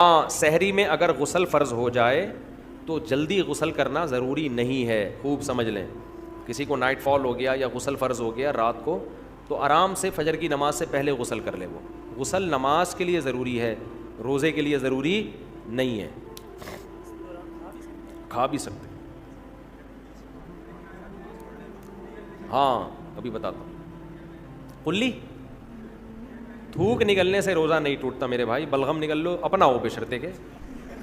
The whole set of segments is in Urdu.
ہاں سحری میں اگر غسل فرض ہو جائے تو جلدی غسل کرنا ضروری نہیں ہے، خوب سمجھ لیں. کسی کو نائٹ فال ہو گیا یا غسل فرض ہو گیا رات کو، تو آرام سے فجر کی نماز سے پہلے غسل کر لے. وہ غسل نماز کے لیے ضروری ہے، روزے کے لیے ضروری نہیں ہے. کھا بھی سکتے. ہاں ابھی بتاتا ہوں. کلی تھوک نکلنے سے روزہ نہیں ٹوٹتا میرے بھائی. بلغم نکل لو اپنا ہو بشرطے کے،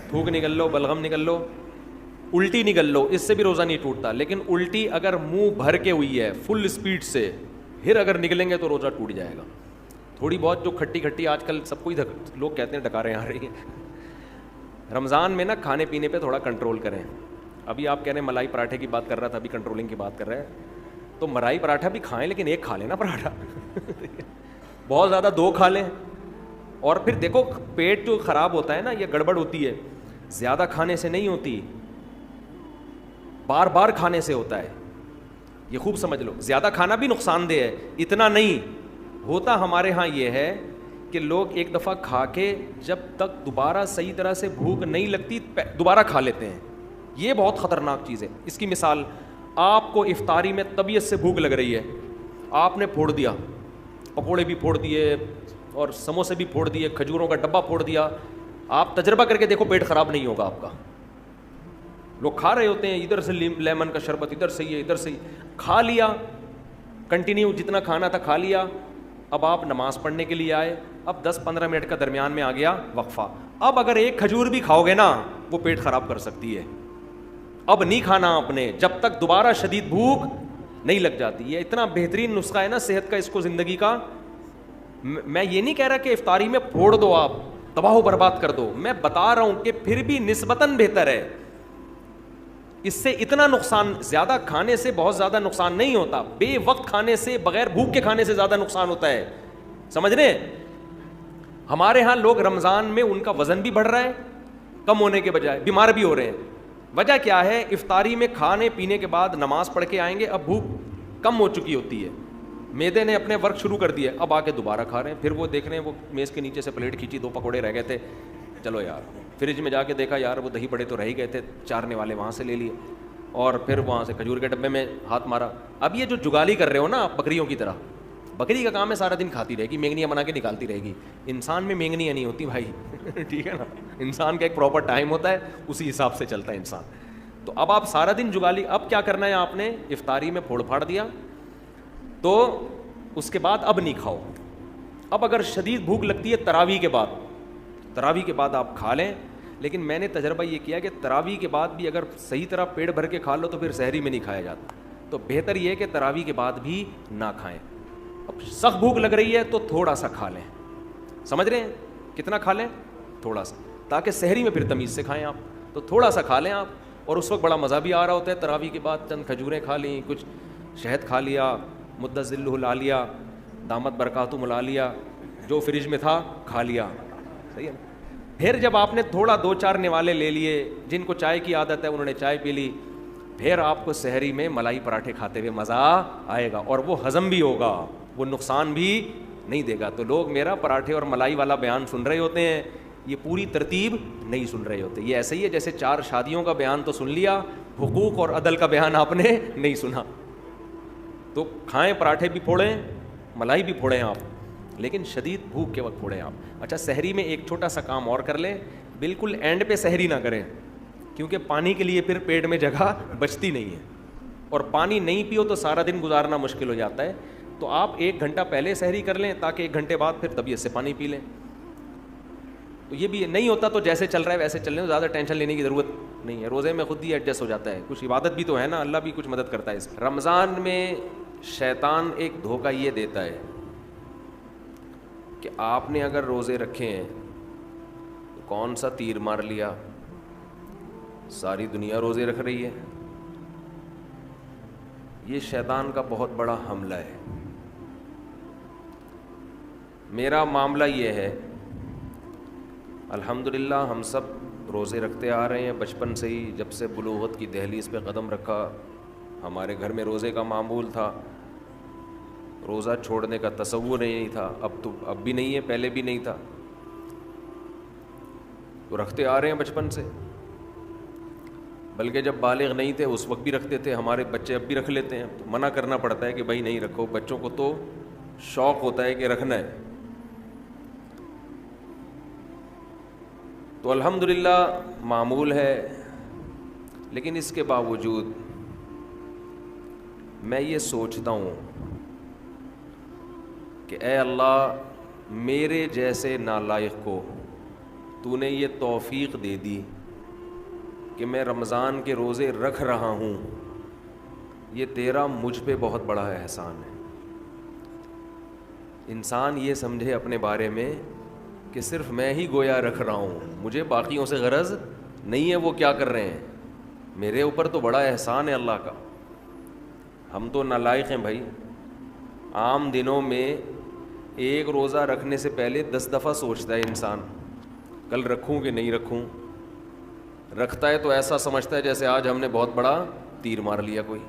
تھوک نکل لو، بلغم نکل لو، الٹی نکل لو، اس سے بھی روزہ نہیں ٹوٹتا. لیکن الٹی اگر منہ بھر کے ہوئی ہے فل اسپیڈ سے، پھر اگر نکلیں گے تو روزہ ٹوٹ جائے گا. تھوڑی بہت جو کھٹی کھٹی آج کل سب کو ہی لوگ کہتے ہیں ڈکاریں آ رہی ہیں. رمضان میں نا کھانے پینے پہ تھوڑا کنٹرول کریں. ابھی آپ کہہ رہے ہیں ملائی پراٹھے کی بات کر رہا تھا، ابھی کنٹرولنگ کی بات کر رہے ہیں. تو ملائی پراٹھا بھی کھائیں لیکن ایک کھا لیں نا پراٹھا. بہت زیادہ دو کھا لیں. اور پھر دیکھو پیٹ جو خراب ہوتا ہے نا، یہ گڑبڑ ہوتی ہے زیادہ کھانے سے نہیں ہوتی، بار بار کھانے سے ہوتا ہے. یہ خوب سمجھ لو. زیادہ کھانا بھی نقصان دہ ہے، اتنا نہیں ہوتا. ہمارے ہاں یہ ہے کہ لوگ ایک دفعہ کھا کے جب تک دوبارہ صحیح طرح سے بھوک نہیں لگتی دوبارہ کھا لیتے ہیں. یہ بہت خطرناک چیز ہے. اس کی مثال، آپ کو افطاری میں طبیعت سے بھوک لگ رہی ہے، آپ نے پھوڑ دیا، پکوڑے بھی پھوڑ دیے اور سموسے بھی پھوڑ دیے، کھجوروں کا ڈبہ پھوڑ دیا. آپ تجربہ کر کے دیکھو پیٹ خراب نہیں ہوگا آپ کا. لوگ کھا رہے ہوتے ہیں، ادھر سے لیمن کا شربت، ادھر سے یہ، ادھر سے کھا لیا، کنٹینیو جتنا کھانا تھا کھا لیا. اب آپ نماز پڑھنے کے لیے آئے، اب 10-15 منٹ کا درمیان میں آ گیا وقفہ. اب اگر ایک کھجور بھی کھاؤ گے نا وہ پیٹ خراب کر سکتی ہے. اب نہیں کھانا آپ نے جب تک دوبارہ شدید بھوک نہیں لگ جاتی. یہ اتنا بہترین نسخہ ہے نا صحت کا، اس کو زندگی کا. میں یہ نہیں کہہ رہا کہ افطاری میں پھوڑ دو، آپ تباہ و برباد کر دو. میں بتا رہا ہوں کہ پھر بھی نسبتاً بہتر ہے. اس سے اتنا نقصان، زیادہ کھانے سے بہت زیادہ نقصان نہیں ہوتا، بے وقت کھانے سے، بغیر بھوک کے کھانے سے زیادہ نقصان ہوتا ہے. سمجھ رہے ہیں؟ ہمارے ہاں لوگ رمضان میں ان کا وزن بھی بڑھ رہا ہے کم ہونے کے بجائے، بیمار بھی ہو رہے ہیں. وجہ کیا ہے؟ افطاری میں کھانے پینے کے بعد نماز پڑھ کے آئیں گے، اب بھوک کم ہو چکی ہوتی ہے، معدے نے اپنے ورک شروع کر دیا، اب آ کے دوبارہ کھا رہے ہیں. پھر وہ دیکھ رہے ہیں وہ میز کے نیچے سے پلیٹ کھینچی، 2 پکوڑے رہ گئے تھے، چلو یار فریج میں جا کے دیکھا یار وہ دہی بڑے تو رہ ہی گئے تھے، چارنے والے وہاں سے لے لیے، اور پھر وہاں سے کھجور کے ڈبے میں ہاتھ مارا. اب یہ جو جگالی کر رہے ہو نا آپ بکریوں کی طرح، بکری کا کام ہے سارا دن کھاتی رہے گی، مینگنیاں بنا کے نکالتی رہے گی. انسان میں مینگنیاں نہیں ہوتی بھائی. ٹھیک ہے نا؟ انسان کا ایک پراپر ٹائم ہوتا ہے، اسی حساب سے چلتا ہے انسان. تو اب آپ سارا دن جگالی، اب کیا کرنا ہے آپ نے؟ افطاری میں پھوڑ پھاڑ دیا تو اس کے بعد اب نہیں کھاؤ. اب اگر شدید بھوک لگتی ہے تراویح کے بعد آپ کھا لیں. لیکن میں نے تجربہ یہ کیا کہ تراویح کے بعد بھی اگر صحیح طرح پیٹ بھر کے کھا لو تو پھر سحری میں نہیں کھایا جاتا. تو بہتر یہ ہے کہ تراویح کے بعد بھی نہ کھائیں. اب سخت بھوک لگ رہی ہے تو تھوڑا سا کھا لیں. سمجھ رہے ہیں؟ کتنا کھا لیں؟ تھوڑا سا، تاکہ سحری میں پھر تمیز سے کھائیں آپ. تو تھوڑا سا کھا لیں آپ، اور اس وقت بڑا مزہ بھی آ رہا ہوتا ہے. تراویح کے بعد چند کھجوریں کھا لیں، کچھ شہد کھا لیا، مدت ذلہ لا لیا، دامت برکاتہ ملا لیا، جو فریج میں تھا کھا لیا. صحیح ہے نا؟ پھر جب آپ نے تھوڑا 2-4 نوالے لے لیے، جن کو چائے کی عادت ہے انہوں نے چائے پی لی، پھر آپ کو سحری میں ملائی پراٹھے کھاتے ہوئے مزہ آئے گا، اور وہ ہضم بھی ہوگا، وہ نقصان بھی نہیں دے گا. تو لوگ میرا پراٹھے اور ملائی والا بیان سن رہے ہوتے ہیں، یہ پوری ترتیب نہیں سن رہے ہوتے. یہ ایسے ہی ہے جیسے 4 شادیوں کا بیان تو سن لیا، حقوق اور عدل کا بیان آپ نے نہیں سنا. تو کھائیں، پراٹھے بھی پھوڑیں، ملائی بھی پھوڑیں آپ، لیکن شدید بھوک کے وقت پھوڑیں آپ. اچھا سحری میں ایک چھوٹا سا کام اور کر لیں، بالکل اینڈ پہ سحری نہ کریں، کیونکہ پانی کے لیے پھر پیٹ میں جگہ بچتی نہیں ہے، اور پانی نہیں پیو تو سارا دن گزارنا مشکل ہو جاتا ہے. تو آپ 1 گھنٹہ پہلے سحری کر لیں تاکہ 1 گھنٹے بعد پھر طبیعت سے پانی پی لیں. تو یہ بھی نہیں ہوتا تو جیسے چل رہا ہے ویسے چل رہے ہیں، زیادہ ٹینشن لینے کی ضرورت نہیں ہے. روزے میں خود ہی ایڈجسٹ ہو جاتا ہے، کچھ عبادت بھی تو ہے نا، اللہ بھی کچھ مدد کرتا ہے. اس رمضان میں شیطان ایک دھوکہ یہ دیتا ہے کہ آپ نے اگر روزے رکھے ہیں تو کون سا تیر مار لیا، ساری دنیا روزے رکھ رہی ہے. یہ شیطان کا بہت بڑا حملہ ہے. میرا معاملہ یہ ہے، الحمدللہ ہم سب روزے رکھتے آ رہے ہیں بچپن سے ہی. جب سے بلوغت کی دہلیز پہ قدم رکھا ہمارے گھر میں روزے کا معمول تھا، روزہ چھوڑنے کا تصور نہیں تھا. اب بھی نہیں ہے، پہلے بھی نہیں تھا. تو رکھتے آ رہے ہیں بچپن سے، بلکہ جب بالغ نہیں تھے اس وقت بھی رکھتے تھے، ہمارے بچے اب بھی رکھ لیتے ہیں، تو منع کرنا پڑتا ہے کہ بھائی نہیں رکھو، بچوں کو تو شوق ہوتا ہے کہ رکھنا ہے۔ تو الحمدللہ معمول ہے، لیکن اس کے باوجود میں یہ سوچتا ہوں کہ اے اللہ، میرے جیسے نالائق کو تو نے یہ توفیق دے دی کہ میں رمضان کے روزے رکھ رہا ہوں، یہ تیرا مجھ پہ بہت بڑا احسان ہے۔ انسان یہ سمجھے اپنے بارے میں کہ صرف میں ہی گویا رکھ رہا ہوں، مجھے باقیوں سے غرض نہیں ہے وہ کیا کر رہے ہیں، میرے اوپر تو بڑا احسان ہے اللہ کا۔ ہم تو نالائق ہیں بھائی، عام دنوں میں ایک روزہ رکھنے سے پہلے 10 دفعہ سوچتا ہے انسان کل رکھوں کہ نہیں رکھوں، رکھتا ہے تو ایسا سمجھتا ہے جیسے آج ہم نے بہت بڑا تیر مار لیا کوئی،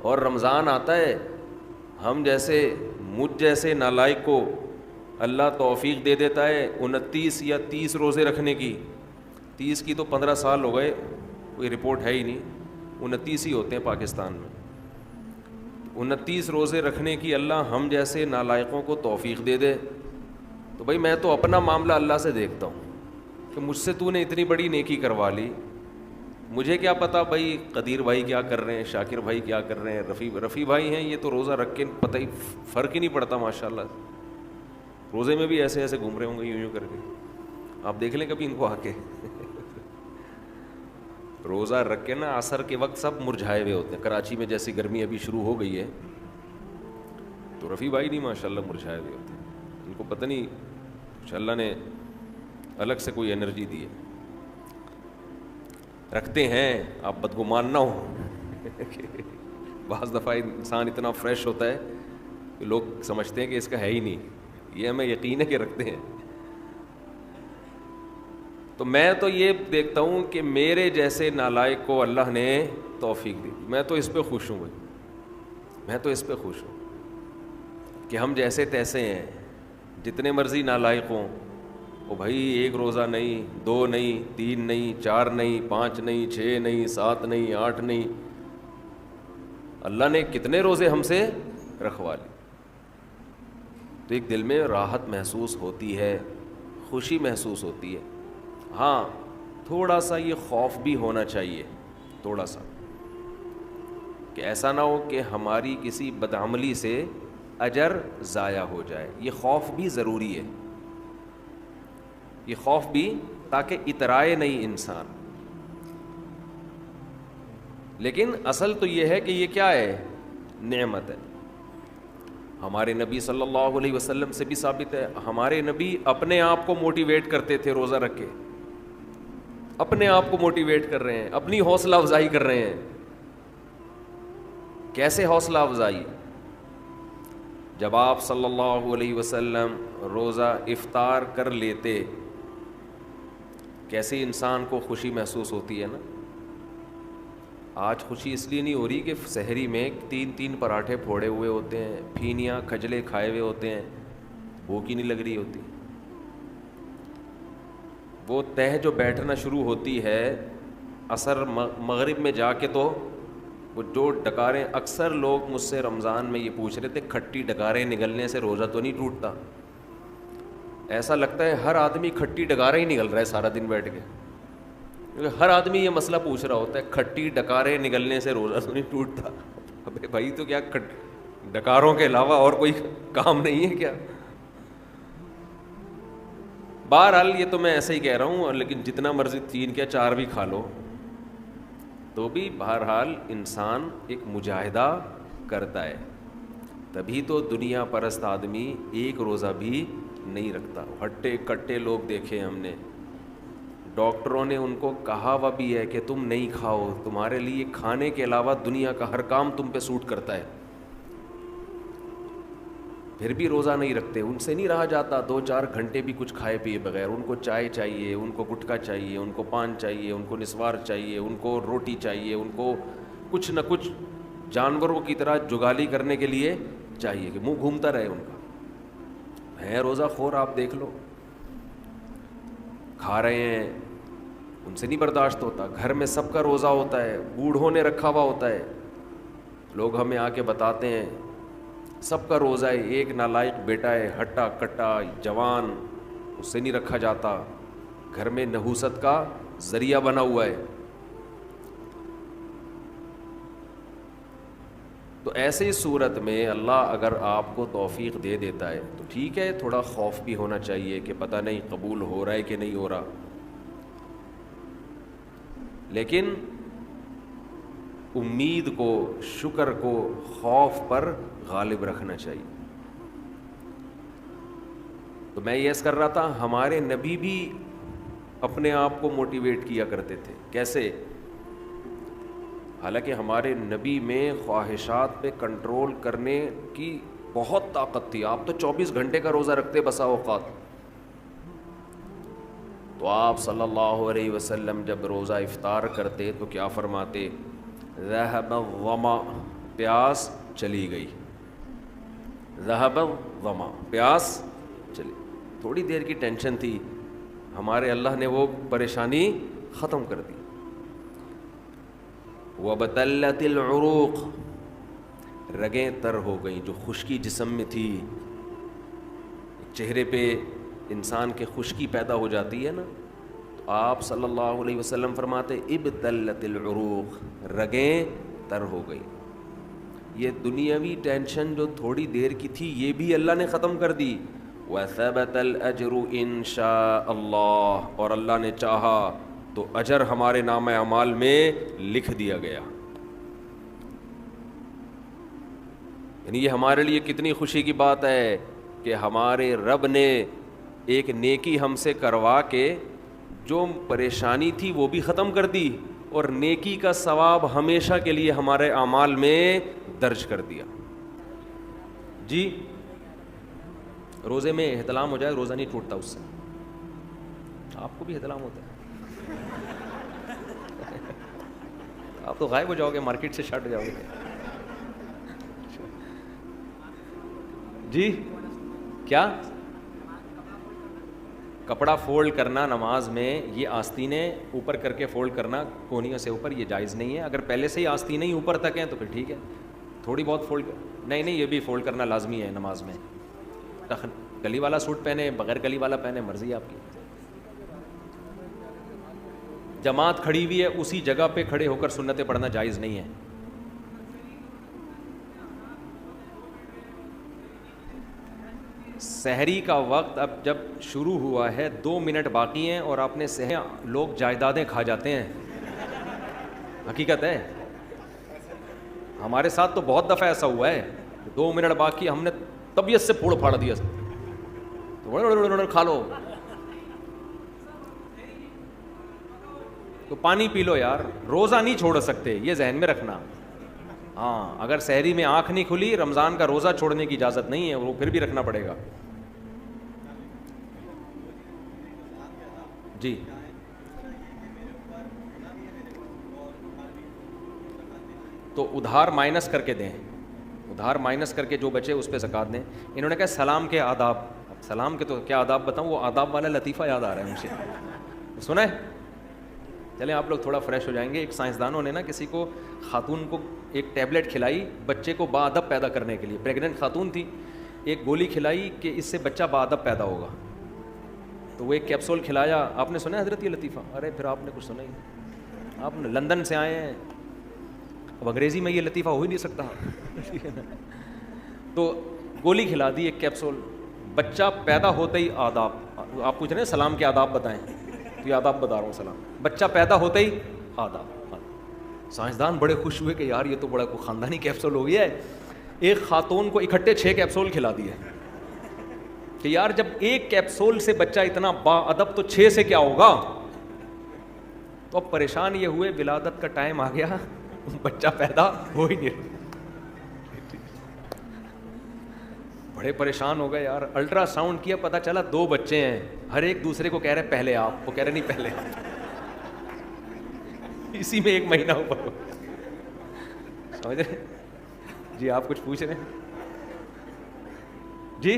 اور رمضان آتا ہے ہم جیسے مجھ جیسے نالائق کو اللہ توفیق دے دیتا ہے 29 یا 30 روزے رکھنے کی، 30 کی تو 15 سال ہو گئے، کوئی رپورٹ ہے ہی نہیں، 29 ہی ہوتے ہیں پاکستان میں، 29 روزے رکھنے کی اللہ ہم جیسے نالائقوں کو توفیق دے دے، تو بھائی میں تو اپنا معاملہ اللہ سے دیکھتا ہوں کہ مجھ سے تو نے اتنی بڑی نیکی کروا لی، مجھے کیا پتا بھائی قدیر بھائی کیا کر رہے ہیں، شاکر بھائی کیا کر رہے ہیں، رفیع بھائی ہیں، یہ تو روزہ رکھ کے پتہ ہی فرق ہی نہیں پڑتا ماشاءاللہ، روزے میں بھی ایسے ایسے گھوم رہے ہوں گے یوں کر کے، آپ دیکھ لیں کبھی ان کو آ کے روزہ رکھ کے نا عصر کے وقت سب مرجھائے ہوئے ہوتے ہیں، کراچی میں جیسی گرمی ابھی شروع ہو گئی ہے تو رفیع بھائی نہیں ماشاءاللہ مرجھائے ہوئے ہوتے ہیں، ان کو پتہ نہیں کچھ اللہ نے الگ سے کوئی انرجی دی ہے، رکھتے ہیں، آپ بدگمان نہ ہو بعض دفعہ انسان اتنا فریش ہوتا ہے کہ لوگ سمجھتے ہیں کہ اس کا ہے ہی نہیں، یہ ہمیں یقین ہے کہ رکھتے ہیں۔ تو میں تو یہ دیکھتا ہوں کہ میرے جیسے نالائق کو اللہ نے توفیق دی، میں تو اس پہ خوش ہوں بھائی، میں تو اس پہ خوش ہوں کہ ہم جیسے تیسے ہیں، جتنے مرضی نالائق ہوں، وہ بھائی ایک روزہ نہیں، 2 نہیں، 3 نہیں، 4 نہیں، 5 نہیں، 6 نہیں، 7 نہیں، 8 نہیں، اللہ نے کتنے روزے ہم سے رکھوا لی، تو ایک دل میں راحت محسوس ہوتی ہے، خوشی محسوس ہوتی ہے۔ ہاں تھوڑا سا یہ خوف بھی ہونا چاہیے، تھوڑا سا، کہ ایسا نہ ہو کہ ہماری کسی بدعملی سے اجر ضائع ہو جائے، یہ خوف بھی ضروری ہے، یہ خوف بھی، تاکہ اترائے نہیں انسان۔ لیکن اصل تو یہ ہے کہ یہ کیا ہے، نعمت ہے۔ ہمارے نبی صلی اللہ علیہ وسلم سے بھی ثابت ہے، ہمارے نبی اپنے آپ کو موٹیویٹ کرتے تھے روزہ رکھ کے، اپنے آپ کو موٹیویٹ کر رہے ہیں، اپنی حوصلہ افزائی کر رہے ہیں۔ کیسے حوصلہ افزائی؟ جب آپ صلی اللہ علیہ وسلم روزہ افطار کر لیتے، کیسے انسان کو خوشی محسوس ہوتی ہے نا۔ آج خوشی اس لیے نہیں ہو رہی کہ سحری میں 3 پراٹھے پھوڑے ہوئے ہوتے ہیں، پھینیاں کھجلے کھائے ہوئے ہوتے ہیں، بھوک ہی نہیں لگ رہی ہوتی، وہ تہ جو بیٹھنا شروع ہوتی ہے عصر مغرب میں جا کے، تو وہ جو ڈکاریں، اکثر لوگ مجھ سے رمضان میں یہ پوچھ رہے تھے کھٹی ڈکاریں نگلنے سے روزہ تو نہیں ٹوٹتا؟ ایسا لگتا ہے ہر آدمی کھٹی ڈکاریں ہی نگل رہا ہے سارا دن بیٹھ کے، کیونکہ ہر آدمی یہ مسئلہ پوچھ رہا ہوتا ہے کھٹی ڈکاریں نگلنے سے روزہ تو نہیں ٹوٹتا؟ ابے بھائی تو کیا ڈکاروں کے علاوہ اور کوئی کام نہیں ہے کیا؟ بہرحال یہ تو میں ایسے ہی کہہ رہا ہوں، لیکن جتنا مرضی 3 یا 4 بھی کھا لو تو بھی بہرحال انسان ایک مجاہدہ کرتا ہے، تبھی تو دنیا پرست آدمی ایک روزہ بھی نہیں رکھتا۔ ہٹے کٹے لوگ دیکھے ہم نے، ڈاکٹروں نے ان کو کہا ہوا بھی ہے کہ تم نہیں کھاؤ، تمہارے لیے کھانے کے علاوہ دنیا کا ہر کام تم پہ سوٹ کرتا ہے، پھر بھی روزہ نہیں رکھتے، ان سے نہیں رہا جاتا 2-4 گھنٹے بھی کچھ کھائے پیے بغیر، ان کو چائے چاہیے، ان کو گٹکا چاہیے، ان کو پان چاہیے، ان کو نسوار چاہیے، ان کو روٹی چاہیے، ان کو کچھ نہ کچھ جانوروں کی طرح جگالی کرنے کے لیے چاہیے کہ منہ گھومتا رہے ان کا، ہے روزہ خور آپ دیکھ لو۔ کھا رہے ہیں ان سے نہیں برداشت ہوتا. گھر میں سب کا روزہ ہوتا ہے, بوڑھوں نے رکھا ہوا ہوتا ہے, لوگ ہمیں آ کے بتاتے ہیں سب کا روزہ ہے, ایک نالائق بیٹا ہے ہٹا کٹا جوان, اس سے نہیں رکھا جاتا, گھر میں نحوست کا ذریعہ بنا ہوا ہے. تو ایسے صورت میں اللہ اگر آپ کو توفیق دے دیتا ہے تو ٹھیک ہے, تھوڑا خوف بھی ہونا چاہیے کہ پتہ نہیں قبول ہو رہا ہے کہ نہیں ہو رہا, لیکن امید کو, شکر کو خوف پر غالب رکھنا چاہیے. تو میں یہ کر رہا تھا, ہمارے نبی بھی اپنے آپ کو موٹیویٹ کیا کرتے تھے. کیسے؟ حالانکہ ہمارے نبی میں خواہشات پہ کنٹرول کرنے کی بہت طاقت تھی. آپ تو 24 گھنٹے کا روزہ رکھتے بسا اوقات. تو آپ صلی اللہ علیہ وسلم جب روزہ افطار کرتے تو کیا فرماتے؟ ذہب الظما, پیاس چلی گئی. ذہب الظما, پیاس چلی. تھوڑی دیر کی ٹینشن تھی, ہمارے اللہ نے وہ پریشانی ختم کر دی. وَبَتَلَّتِ الْعُرُوقُ, رگیں تر ہو گئیں, جو خشکی جسم میں تھی, چہرے پہ انسان کے خشکی پیدا ہو جاتی ہے نا, تو آپ صلی اللہ علیہ وسلم فرماتے ابتلت العروق, رگیں تر ہو گئی. یہ دنیاوی ٹینشن جو تھوڑی دیر کی تھی یہ بھی اللہ نے ختم کر دی. وَثَبَتَ الْأَجْرُ إِن شَاءَ اللَّهُ, اور اللہ نے چاہا تو اجر ہمارے نام اعمال میں لکھ دیا گیا. یعنی یہ ہمارے لیے کتنی خوشی کی بات ہے کہ ہمارے رب نے ایک نیکی ہم سے کروا کے جو پریشانی تھی وہ بھی ختم کر دی, اور نیکی کا ثواب ہمیشہ کے لیے ہمارے اعمال میں درج کر دیا. جی روزے میں احتلام ہو جائے, روزہ نہیں ٹوٹتا اس سے. آپ کو بھی احتلام ہوتا ہے؟ آپ تو غائب ہو جاؤ گے, مارکیٹ سے شٹ جاؤ گے. جی کیا؟ کپڑا فولڈ کرنا نماز میں, یہ آستینیں اوپر کر کے فولڈ کرنا کونیوں سے اوپر, یہ جائز نہیں ہے. اگر پہلے سے ہی آستینیں ہی اوپر تک ہیں تو پھر ٹھیک ہے, تھوڑی بہت فولڈ نہیں, یہ بھی فولڈ کرنا لازمی ہے نماز میں. گلی والا سوٹ پہنے, بغیر گلی والا پہنے, مرضی آپ کی. جماعت کھڑی ہوئی ہے, اسی جگہ پہ کھڑے ہو کر سنتیں پڑھنا جائز نہیں ہے. سحری کا وقت اب جب شروع ہوا ہے, 2 منٹ باقی ہیں اور آپ نے لوگ جائیدادیں کھا جاتے ہیں. حقیقت ہے, ہمارے ساتھ تو بہت دفعہ ایسا ہوا ہے, 2 منٹ باقی, ہم نے طبیعت سے پھوڑ پھاڑ دیا, تو کھا لو. تو پانی پی لو یار, روزہ نہیں چھوڑ سکتے, یہ ذہن میں رکھنا. ہاں اگر سحری میں آنکھ نہیں کھلی, رمضان کا روزہ چھوڑنے کی اجازت نہیں ہے, وہ پھر بھی رکھنا پڑے گا. جی تو ادھار مائنس کر کے دیں, ادھار مائنس کر کے جو بچے اس پہ زکوٰۃ دیں. انہوں نے کہا سلام کے آداب, سلام کے تو کیا آداب بتاؤں, وہ آداب والا لطیفہ یاد آ رہا ہے مجھے, سنا ہے؟ چلیں آپ لوگ تھوڑا فریش ہو جائیں گے. ایک سائنسدانوں نے نا کسی کو, خاتون کو ایک ٹیبلٹ کھلائی بچے کو باادب پیدا کرنے کے لیے, پریگننٹ خاتون تھی, ایک گولی کھلائی کہ اس سے بچہ باادب پیدا ہوگا. تو وہ ایک کیپسول کھلایا. آپ نے سنا ہے حضرت یہ لطیفہ؟ ارے پھر آپ نے کچھ سنا ہی, آپ لندن سے آئے ہیں, اب انگریزی میں یہ لطیفہ ہو ہی نہیں سکتا. تو گولی کھلا دی ایک کیپسول, بچہ پیدا ہوتے ہی آداب, آپ پوچھ رہے ہیں سلام کے آداب بتائیں, تو یہ آداب بتا رہا ہوں. سلام بچہ پیدا ہوتے ہی آداب. سائنسدان بڑے خوش ہوئے کہ یار یہ تو بڑا خاندانی کیپسول ہو گیا ہے. ایک خاتون کو اکٹھے 6 کیپسول کھلا دیے کہ یار جب ایک کیپسول سے بچہ اتنا با ادب تو 6 سے کیا ہوگا. تو اب پریشان یہ ہوئے, ولادت کا ٹائم آ گیا, بچہ پیدا ہو ہی نہیں. بڑے پریشان ہو گئے یار. الٹرا ساؤنڈ کیا, پتہ چلا 2 بچے ہیں, ہر ایک دوسرے کو کہہ رہے پہلے آپ, وہ کہہ رہے نہیں پہلے آپ. اسی میں 1 مہینہ اوپر ہو, سمجھ رہے جی. آپ کچھ پوچھ رہے ہیں جی؟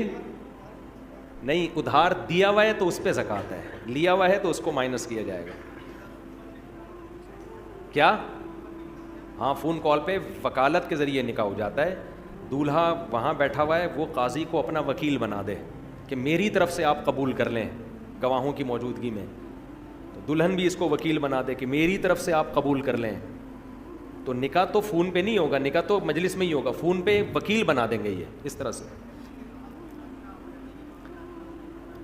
نہیں, ادھار دیا ہوا ہے تو اس پہ زکوٰۃ ہے, لیا ہوا ہے تو اس کو مائنس کیا جائے گا. کیا؟ ہاں, فون کال پہ وکالت کے ذریعے نکاح ہو جاتا ہے. دولہا وہاں بیٹھا ہوا ہے, وہ قاضی کو اپنا وکیل بنا دے کہ میری طرف سے آپ قبول کر لیں گواہوں کی موجودگی میں. تو دلہن بھی اس کو وکیل بنا دے کہ میری طرف سے آپ قبول کر لیں. تو نکاح تو فون پہ نہیں ہوگا, نکاح تو مجلس میں ہی ہوگا, فون پہ وکیل بنا دیں گے یہ اس طرح سے.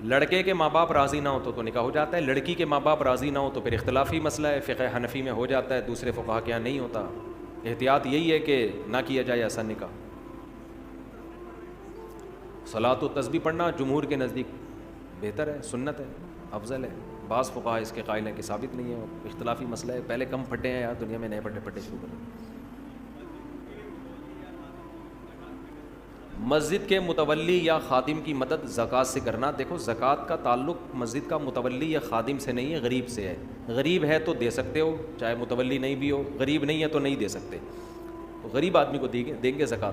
لڑکے کے ماں باپ راضی نہ ہو تو نکاح ہو جاتا ہے, لڑکی کے ماں باپ راضی نہ ہو تو پھر اختلافی مسئلہ ہے. فقہ حنفی میں ہو جاتا ہے, دوسرے فقہا کے یہاں نہیں ہوتا. احتیاط یہی ہے کہ نہ کیا جائے ایسا نکاح. صلاۃ و تسبیح پڑھنا جمہور کے نزدیک بہتر ہے, سنت ہے, افضل ہے. بعض فقہا اس کے قائل ہیں کہ ثابت نہیں ہے, اختلافی مسئلہ ہے. پہلے کم پھٹے ہیں یار دنیا میں, نئے پھٹے شروع کریں. مسجد کے متولی یا خادم کی مدد زکوٰۃ سے کرنا. دیکھو زکوٰۃ کا تعلق مسجد کا متولی یا خادم سے نہیں ہے, غریب سے ہے. غریب ہے تو دے سکتے ہو, چاہے متولی نہیں بھی ہو. غریب نہیں ہے تو نہیں دے سکتے. تو غریب آدمی کو دیں گے زکوٰۃ.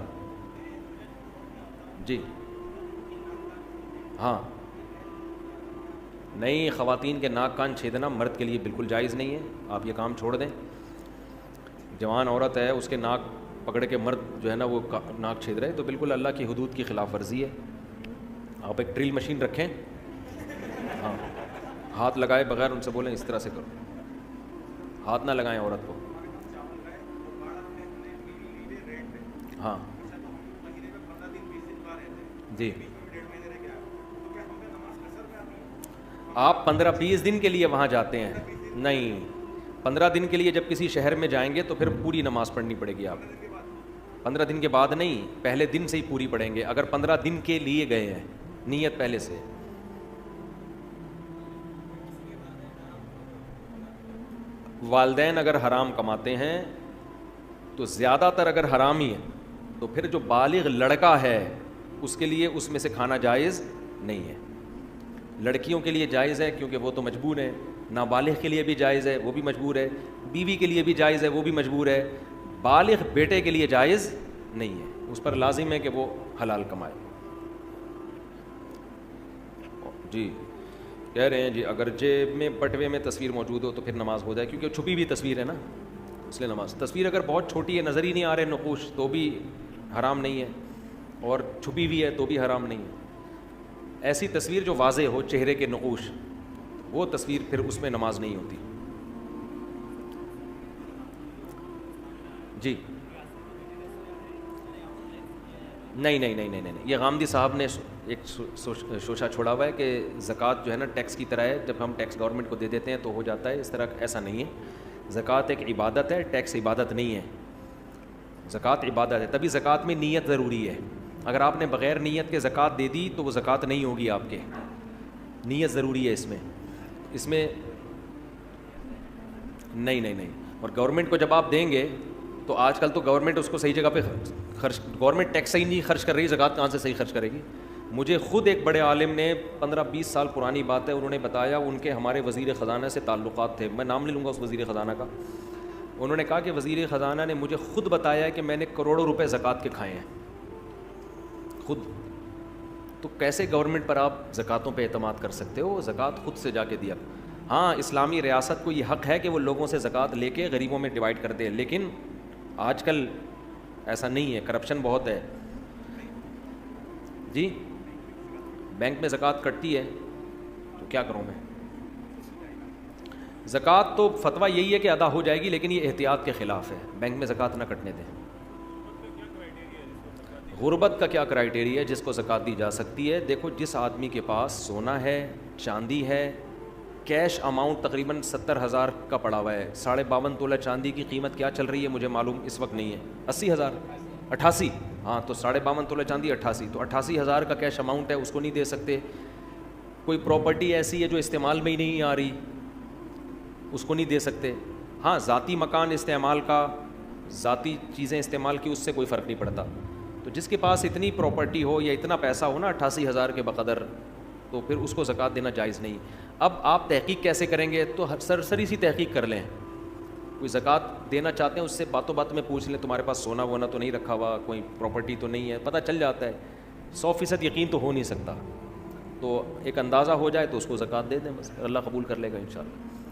جی ہاں, نہیں, خواتین کے ناک کان چھیدنا مرد کے لیے بالکل جائز نہیں ہے. آپ یہ کام چھوڑ دیں. جوان عورت ہے, اس کے ناک پکڑ کے مرد جو ہے نا وہ ناک چھید رہے, تو بالکل اللہ کی حدود کی خلاف ورزی ہے. آپ ایک ڈرل مشین رکھیں, ہاں, ہاتھ لگائے بغیر ان سے بولیں اس طرح سے کرو, ہاتھ نہ لگائیں عورت کو. ہاں جی, آپ 15-20 دن کے لیے وہاں جاتے ہیں. نہیں, 15 دن کے لیے جب کسی شہر میں جائیں گے تو پھر پوری نماز پڑھنی پڑے گی. آپ 15 دن کے بعد نہیں, پہلے دن سے ہی پوری پڑھیں گے. اگر 15 دن کے لیے گئے ہیں, نیت پہلے سے. والدین اگر حرام کماتے ہیں تو زیادہ تر اگر حرام ہی ہے تو پھر جو بالغ لڑکا ہے اس کے لیے اس میں سے کھانا جائز نہیں ہے. لڑکیوں کے لیے جائز ہے کیونکہ وہ تو مجبور ہیں, نابالغ کے لیے بھی جائز ہے, وہ بھی مجبور ہے, بیوی کے لیے بھی جائز ہے, وہ بھی مجبور ہے. بالغ بیٹے کے لیے جائز نہیں ہے, اس پر لازم ہے کہ وہ حلال کمائے. جی کہہ رہے ہیں جی اگر جیب میں بٹوے میں تصویر موجود ہو تو پھر نماز ہو جائے, کیونکہ چھپی ہوئی تصویر ہے نا, اس لیے نماز. تصویر اگر بہت چھوٹی ہے, نظر ہی نہیں آ رہے نقوش, تو بھی حرام نہیں ہے, اور چھپی ہوئی ہے تو بھی حرام نہیں ہے. ایسی تصویر جو واضح ہو, چہرے کے نقوش, وہ تصویر پھر اس میں نماز نہیں ہوتی. جی نہیں, یہ غامدی صاحب نے ایک شوشہ چھوڑا ہوا ہے کہ زکوٰۃ جو ہے نا ٹیکس کی طرح ہے, جب ہم ٹیکس گورنمنٹ کو دے دیتے ہیں تو ہو جاتا ہے. اس طرح ایسا نہیں ہے. زکوٰۃ ایک عبادت ہے, ٹیکس عبادت نہیں ہے. زکوٰۃ عبادت ہے, تبھی زکوٰۃ میں نیت ضروری ہے. اگر آپ نے بغیر نیت کے زکوٰۃ دے دی تو وہ زکوٰۃ نہیں ہوگی آپ کے. نیت ضروری ہے اس میں نہیں. اور گورنمنٹ کو جب آپ دیں گے تو آج کل تو گورنمنٹ اس کو صحیح جگہ پہ خرچ, گورنمنٹ ٹیکس ہی نہیں خرچ کر رہی, زکوٰۃ کہاں سے صحیح خرچ کرے گی. مجھے خود ایک بڑے عالم نے 15-20 سال پرانی بات ہے, انہوں نے بتایا ان کے ہمارے وزیر خزانہ سے تعلقات تھے. میں نام نہیں لوں گا اس وزیر خزانہ کا. انہوں نے کہا کہ وزیر خزانہ نے مجھے خود بتایا کہ میں نے کروڑوں روپے زکوٰۃ کے کھائے ہیں خود. تو کیسے گورنمنٹ پر آپ زکوٰۃوں پہ اعتماد کر سکتے ہو؟ زکوٰۃ خود سے جا کے دیا. ہاں, اسلامی ریاست کو یہ حق ہے کہ وہ لوگوں سے زکوٰۃ لے کے غریبوں میں ڈیوائڈ کر دے, لیکن آج کل ایسا نہیں ہے, کرپشن بہت ہے. جی بینک میں زکوٰۃ کٹتی ہے تو کیا کروں میں؟ زکوٰۃ تو فتویٰ یہی ہے کہ ادا ہو جائے گی, لیکن یہ احتیاط کے خلاف ہے, بینک میں زکوٰۃ نہ کٹنے دیں. غربت کا کیا کرائیٹیریا ہے جس کو زکوٰۃ دی جا سکتی ہے؟ دیکھو, جس آدمی کے پاس سونا ہے, چاندی ہے, کیش اماؤنٹ تقریباً 70,000 کا پڑا ہوا ہے. 52.5 تولہ چاندی کی قیمت کیا چل رہی ہے مجھے معلوم اس وقت نہیں ہے, 80,000, 88, ہاں, تو 52.5 تولہ چاندی 88, تو 88,000 کا کیش اماؤنٹ ہے, اس کو نہیں دے سکتے. کوئی پراپرٹی ایسی ہے جو استعمال میں ہی نہیں آ رہی, اس کو نہیں دے سکتے. ہاں, ذاتی مکان استعمال کا, ذاتی چیزیں استعمال کی, اس سے کوئی فرق نہیں پڑتا. تو جس کے پاس اتنی پراپرٹی ہو یا اتنا پیسہ ہو نا 88,000 کے بقدر, تو پھر اس کو زکوٰۃ دینا جائز نہیں. اب آپ تحقیق کیسے کریں گے؟ تو سرسری سی تحقیق کر لیں. کوئی زکوٰۃ دینا چاہتے ہیں اس سے باتوں بات میں پوچھ لیں, تمہارے پاس سونا وونا تو نہیں رکھا ہوا, کوئی پراپرٹی تو نہیں ہے, پتہ چل جاتا ہے. 100% یقین تو ہو نہیں سکتا, تو ایک اندازہ ہو جائے تو اس کو زکوٰۃ دے دیں بس، اللہ قبول کر لے گا انشاءاللہ.